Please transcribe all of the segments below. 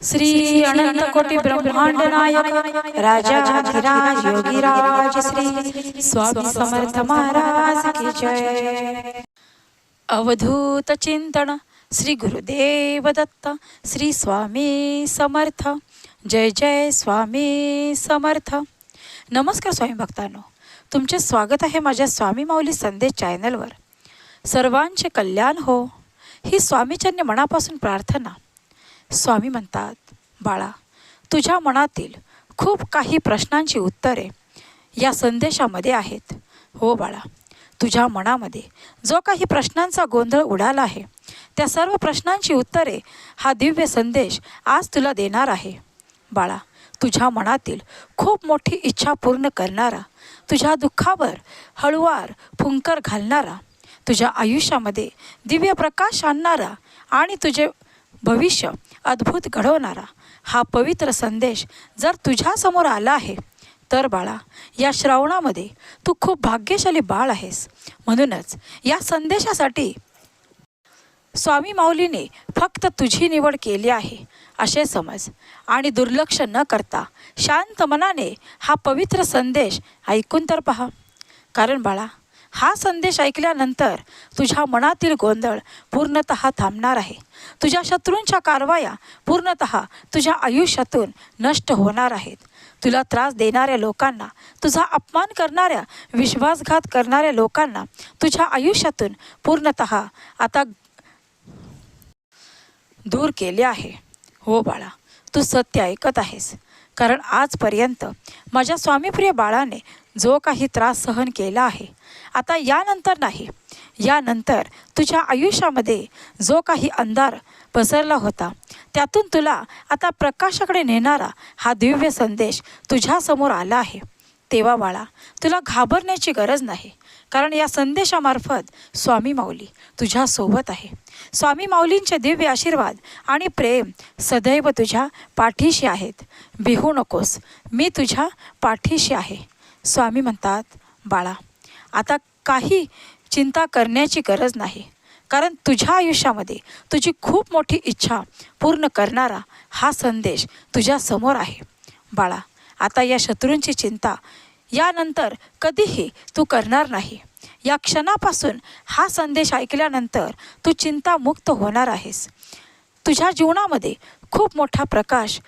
श्री अनंत कोटि ब्रह्मांड नायक राजाधिराज योगीराज श्री स्वामी समर्थ महाराज की जय। अवधूत चिंतन श्री गुरुदेव दत्त श्री स्वामी समर्थ। जय जय स्वामी समर्थ। नमस्कार स्वामी भक्तांनो, तुमचे स्वागत आहे माझ्या स्वामी माऊली संदेश चॅनलवर। सर्वांचे कल्याण हो ही स्वामीचरणी मनापासून प्रार्थना। स्वामी म्हणतात, बाळा, तुझ्या मनातील खूप काही प्रश्नांची उत्तरे या संदेशामध्ये आहेत। हो बाळा, तुझ्या मनामध्ये जो काही प्रश्नांचा गोंधळ उडाला आहे त्या सर्व प्रश्नांची उत्तरे हा दिव्य संदेश आज तुला देणार आहे। बाळा, तुझ्या मनातील खूप मोठी इच्छा पूर्ण करणारा, तुझ्या दुःखावर हळुवार फुंकर घालणारा, तुझ्या आयुष्यामध्ये दिव्य प्रकाश आणणारा आणि तुझे भविष्य अद्भुत घडवणारा हा पवित्र संदेश जर तुझ्यासमोर आला आहे तर बाळा, या श्रावणामध्ये तू खूप भाग्यशाली बाळ आहेस। म्हणूनच या संदेशासाठी स्वामी माऊलीने फक्त तुझी निवड केली आहे असे समज आणि दुर्लक्ष न करता शांत मनाने हा पवित्र संदेश ऐकून तर पहा। कारण बाळा, हा संदेश ऐकल्यानंतर तुझ्या मनातील गोंधळ पूर्णतः थांबणार आहे। तुझ्या शत्रूंच्या कारवाया पूर्णतः तुझ्या आयुष्यातून नष्ट होणार आहेत। तुला त्रास देणाऱ्या लोकांना, तुझा अपमान करणाऱ्या, विश्वासघात करणाऱ्या लोकांना तुझ्या आयुष्यातून पूर्णतः आता दूर केले आहे। हो बाळा, तू सत्य ऐकत आहेस। कारण आजपर्यंत माझ्या स्वामीप्रिय बाळाने जो काही त्रास सहन केला आहे, आता यानंतर नाही, यानंतर तुझ्या आयुष्यामध्ये जो काही अंधार पसरला होता त्यातून तुला आता प्रकाशाकडे नेणारा हा दिव्य संदेश तुझ्यासमोर आला आहे। तेव्हा बाळा, तुला घाबरण्याची गरज नाही। कारण या संदेशामार्फत स्वामी माऊली तुझ्यासोबत आहे। स्वामी माऊलींचे दिव्य आशीर्वाद आणि प्रेम सदैव तुझ्या पाठीशी आहेत। भिवू नकोस, मी तुझ्या पाठीशी आहे। स्वामी म्हणतात, बाळा, आता काही चिंता करण्याची गरज नाही। कारण तुझ्या आयुष्यामध्ये तुझी खूप मोठी इच्छा पूर्ण करणारा हा संदेश तुझ्यासमोर आहे। बाळा, आता या शत्रूंची चिंता यानंतर कधीही तू करणार नाही। या क्षणापासून हा संदेश ऐकल्यानंतर तू चिंतामुक्त होणार आहेस। तुझ्या जीवनामध्ये खूप मोठा प्रकाश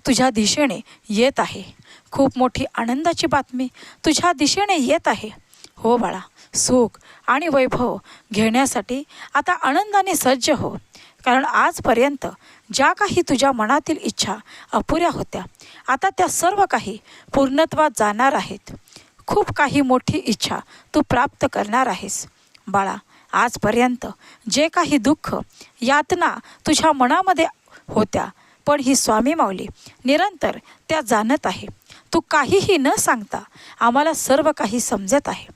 तुझ्या दिशेने येत आहे। खूप मोठी आनंदाची बातमी तुझ्या दिशेने येत आहे। हो बाळा, सुख आणि वैभव घेण्यासाठी आता आनंदाने सज्ज हो। कारण आजपर्यंत ज्या काही तुझ्या मनातील इच्छा अपुऱ्या होत्या, आता त्या सर्व काही पूर्णत्वात जाणार आहेत। खूप काही मोठी इच्छा तू प्राप्त करणार आहेस। बाळा, आजपर्यंत जे काही दुःख, यातना तुझ्या मनामध्ये होत्या, पण ही स्वामी माऊली निरंतर त्या जाणत आहे। तू काहीही न सांगता आम्हाला सर्व काही समजत आहे।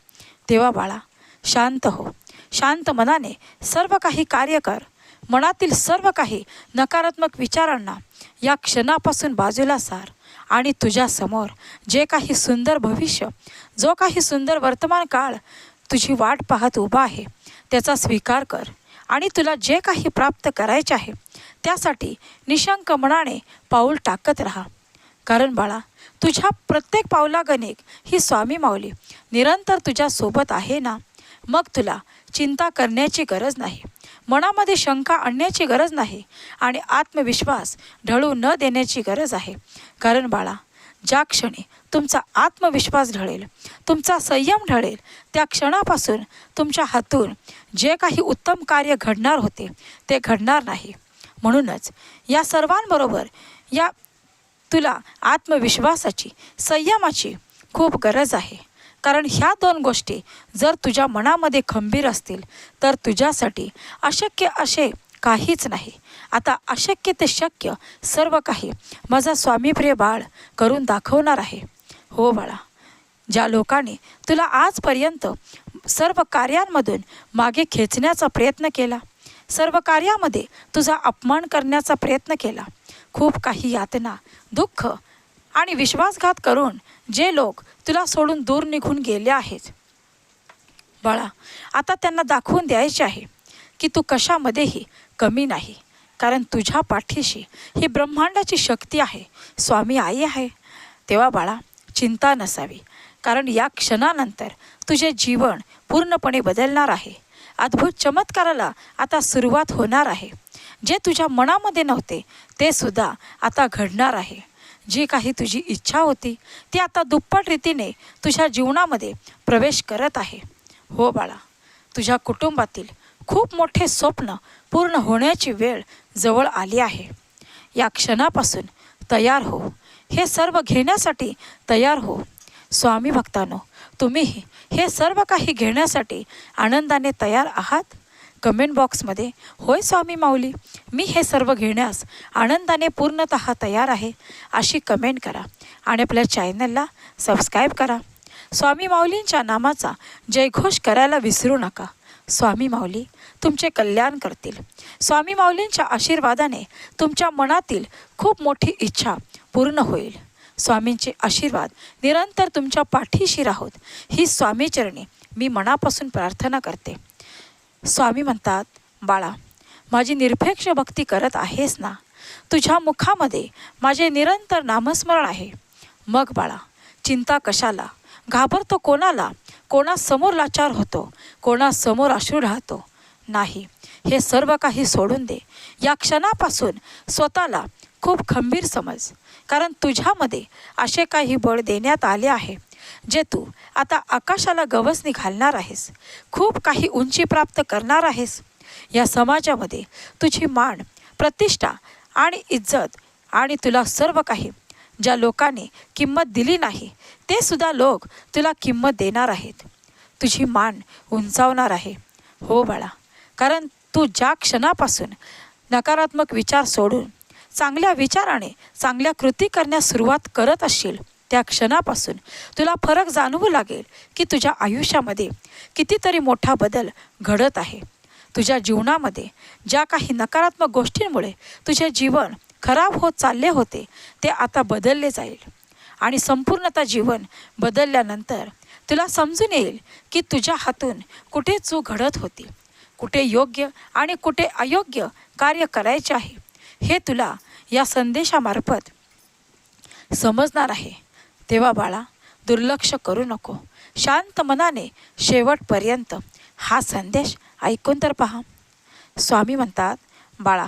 तेव्हा बाळा, शांत हो, शांत मनाने सर्व काही कार्य कर। मनातील सर्व काही नकारात्मक विचारांना या क्षणापासून बाजूला सार आणि तुझ्यासमोर जे काही सुंदर भविष्य, जो काही सुंदर वर्तमान काळ तुझी वाट पाहत उभा आहे त्याचा स्वीकार कर। आणि तुला जे काही प्राप्त करायचे आहे त्यासाठी निशंक मनाने पाऊल टाकत राहा। कारण बाळा, तुझ्या प्रत्येक पावलागणिक ही स्वामी माऊली निरंतर तुझ्यासोबत आहे ना। मग तुला चिंता करण्याची गरज नाही, मनामध्ये शंका आणण्याची गरज नाही आणि आत्मविश्वास ढळू न देण्याची गरज आहे। कारण बाळा, ज्या क्षणी तुमचा आत्मविश्वास ढळेल, तुमचा संयम ढळेल, त्या क्षणापासून तुमच्या हातून जे काही उत्तम कार्य घडणार होते ते घडणार नाही। म्हणूनच या सर्वांबरोबर या तुला आत्मविश्वासाची, संयमाची खूप गरज आहे। कारण ह्या दोन गोष्टी जर तुझ्या मनामध्ये खंबीर असतील तर तुझ्यासाठी अशक्य असे काहीच नाही। आता अशक्य ते शक्य सर्व काही माझा स्वामीप्रिय बाळ करून दाखवणार आहे। हो बाळा, ज्या लोकांनी तुला आजपर्यंत सर्व कार्यांमधून मागे खेचण्याचा प्रयत्न केला, सर्व कार्यामध्ये तुझा अपमान करण्याचा प्रयत्न केला, खूप काही यातना, दुःख आणि विश्वासघात करून जे लोक तुला सोडून दूर निघून गेले आहेत, बाळा, आता त्यांना दाखवून द्यायचे आहे की तू कशामध्येही कमी नाही, कारण तुझ्या पाठीशी ही ब्रह्मांडाची शक्ती आहे, स्वामी आई आहे. तेव्हा बाळा, चिंता नसावी, कारण या क्षणानंतर तुझे जीवन पूर्णपणे बदलणार आहे. अद्भुत चमत्काराला आता सुरुवात होणार आहे. जे तुझ्या मनामध्ये नव्हते ते सुद्धा आता घडणार आहे. जी काही तुझी इच्छा होती ती आता दुप्पट रीतीने तुझ्या जीवनामध्ये प्रवेश करत आहे. हो बाळा, तुझ्या कुटुंबातील खूप मोठे स्वप्न पूर्ण होण्याची वेळ जवळ आली आहे. या क्षणापासून तयार हो, हे सर्व घेण्यासाठी तयार हो. स्वामी भक्तांनो, तुम्हीही हे सर्व काही घेण्यासाठी आनंदाने तयार आहात? कमेंट बॉक्समध्ये होय स्वामी माऊली, मी हे सर्व घेण्यास आनंदाने पूर्णतः तयार आहे अशी कमेंट करा आणि आपल्या चॅनलला सबस्क्राईब करा. स्वामी माऊलींच्या नामाचा जयघोष करायला विसरू नका. स्वामी माऊली तुमचे कल्याण करतील. स्वामी माऊलींच्या आशीर्वादाने तुमच्या मनातील खूप मोठी इच्छा पूर्ण होईल. स्वामींचे आशीर्वाद निरंतर तुमच्या पाठीशी राहोत ही स्वामीचरणी मी मनापासून प्रार्थना करते. स्वामी म्हणतात, बाळा, माझी निरपेक्ष भक्ती करत आहेस ना? तुझ्या मुखामध्ये माझे निरंतर नामस्मरण आहे. मग बाळा, चिंता कशाला? घाबरतो कोणाला? कोणासमोर लाचार होतो? कोणासमोर अश्रू राहतो? नाही, हे सर्व काही सोडून दे. या क्षणापासून स्वतःला खूप खंबीर समज, कारण तुझ्यामध्ये असे काही बळ देण्यात आले आहे जे तू आता आकाशाला गवसणी घालणार आहेस. खूप काही उंची प्राप्त करणार आहेस. या समाजामध्ये तुझी मान, प्रतिष्ठा आणि इज्जत आणि तुला सर्व काही ज्या लोकांनी किंमत दिली नाही ते सुद्धा लोक तुला किंमत देणार आहेत. तुझी मान उंचावणार आहे. हो बाळा, कारण तू ज्या क्षणापासून नकारात्मक विचार सोडून चांगल्या विचाराने चांगल्या कृती करण्यास सुरुवात करत असशील त्या क्षणापासून तुला फरक जाणवू लागेल की तुझ्या आयुष्यामध्ये कितीतरी मोठा बदल घडत आहे. तुझ्या जीवनामध्ये ज्या काही नकारात्मक गोष्टींमुळे तुझे जीवन खराब होत चालले होते ते आता बदलले जाईल आणि संपूर्णतः जीवन बदलल्यानंतर तुला समजून येईल की तुझ्या हातून कुठे चूक घडत होती, कुठे योग्य आणि कुठे अयोग्य कार्य करायचे आहे हे तुला या संदेशामार्फत समजणार आहे. तेव्हा बाळा, दुर्लक्ष करू नको. शांत मनाने शेवटपर्यंत हा संदेश ऐकून तर पहा. स्वामी म्हणतात, बाळा,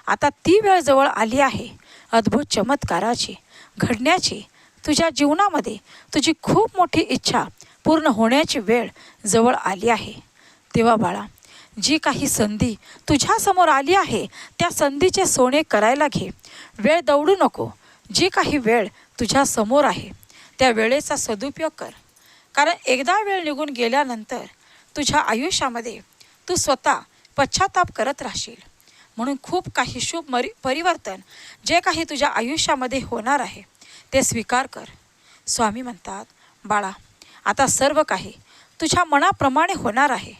आता ती वेळ जवळ आली आहे अद्भुत चमत्काराची घडण्याची. तुझ्या जीवनामध्ये तुझी खूप मोठी इच्छा पूर्ण होण्याची वेळ जवळ आली आहे. तेव्हा बाळा, जी काही संधी तुझ्यासमोर आली आहे त्या संधीचे सोने करायला घे. वेळ दौडू नको. जी काही वेळ तुझ्या समोर आहे त्या वेळेचा सदुपयोग कर, कारण एकदा वेळ निघून गेल्यानंतर तुझ्या आयुष्यामध्ये तू स्वतः पश्चाताप करत राहशील. म्हणून खूप काही शुभ परिवर्तन जे काही तुझ्या आयुष्यामध्ये होणार आहे ते स्वीकार कर. स्वामी म्हणतात, बाळा, आता सर्व काही तुझ्या मनाप्रमाणे होणार आहे.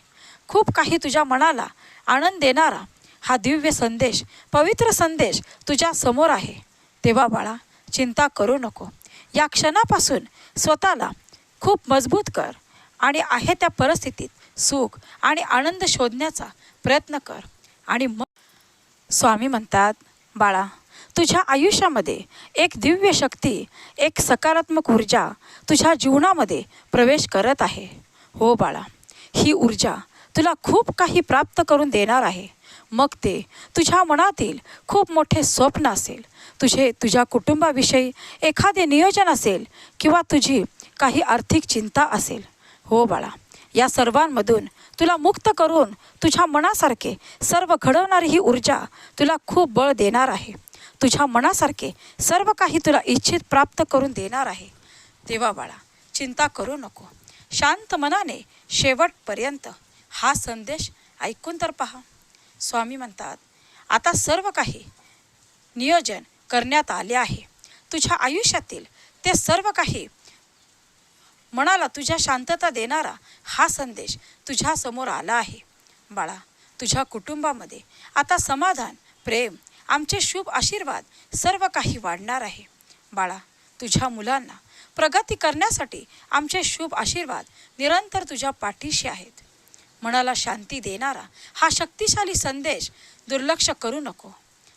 खूप काही तुझ्या मनाला आनंद देणारा हा दिव्य संदेश, पवित्र संदेश तुझ्या समोर आहे. तेव्हा बाळा, चिंता करू नको. या क्षणापासून स्वतःला खूप मजबूत कर आणि आहे त्या परिस्थितीत सुख आणि आनंद शोधण्याचा प्रयत्न कर. आणि मग स्वामी म्हणतात, बाळा, तुझ्या आयुष्यामध्ये एक दिव्य शक्ती, एक सकारात्मक ऊर्जा तुझ्या जीवनामध्ये प्रवेश करत आहे. हो बाळा, ही ऊर्जा तुला खूप काही प्राप्त करून देणार आहे. मग ते तुझ्या मनातील खूप मोठे स्वप्न असेल, तुझ्या कुटुंबाविषयी एखादे नियोजन असेल किंवा तुझी काही आर्थिक चिंता असेल. हो बाळा, या सर्वांमधून तुला मुक्त करून तुझ्या मनासारखे सर्व घडवणारी ही ऊर्जा तुला खूप बळ देणार आहे. तुझ्या मनासारखे सर्व काही तुला इच्छित प्राप्त करून देणार आहे. तेव्हा बाळा, चिंता करू नको. शांत मनाने शेवटपर्यंत हा संदेश ऐकून तर पहा. स्वामी म्हणतात, आता सर्व काही नियोजन करण्यात आले आहे. तुझ्या आयुष्यातील ते सर्व काही मनाला तुझ्या शांतता देणारा हा संदेश तुझ्या समोर आला आहे. बाळा, तुझ्या कुटुंबामध्ये आता समाधान, प्रेम, आमचे शुभ आशीर्वाद सर्व काही वाढणार आहे. बाळा, तुझ्या मुलांना प्रगती करण्यासाठी आमचे शुभ आशीर्वाद निरंतर तुझ्या पाठीशी आहेत. मनाला शांती देणारा हा शक्तिशाली संदेश दुर्लक्ष करू नको.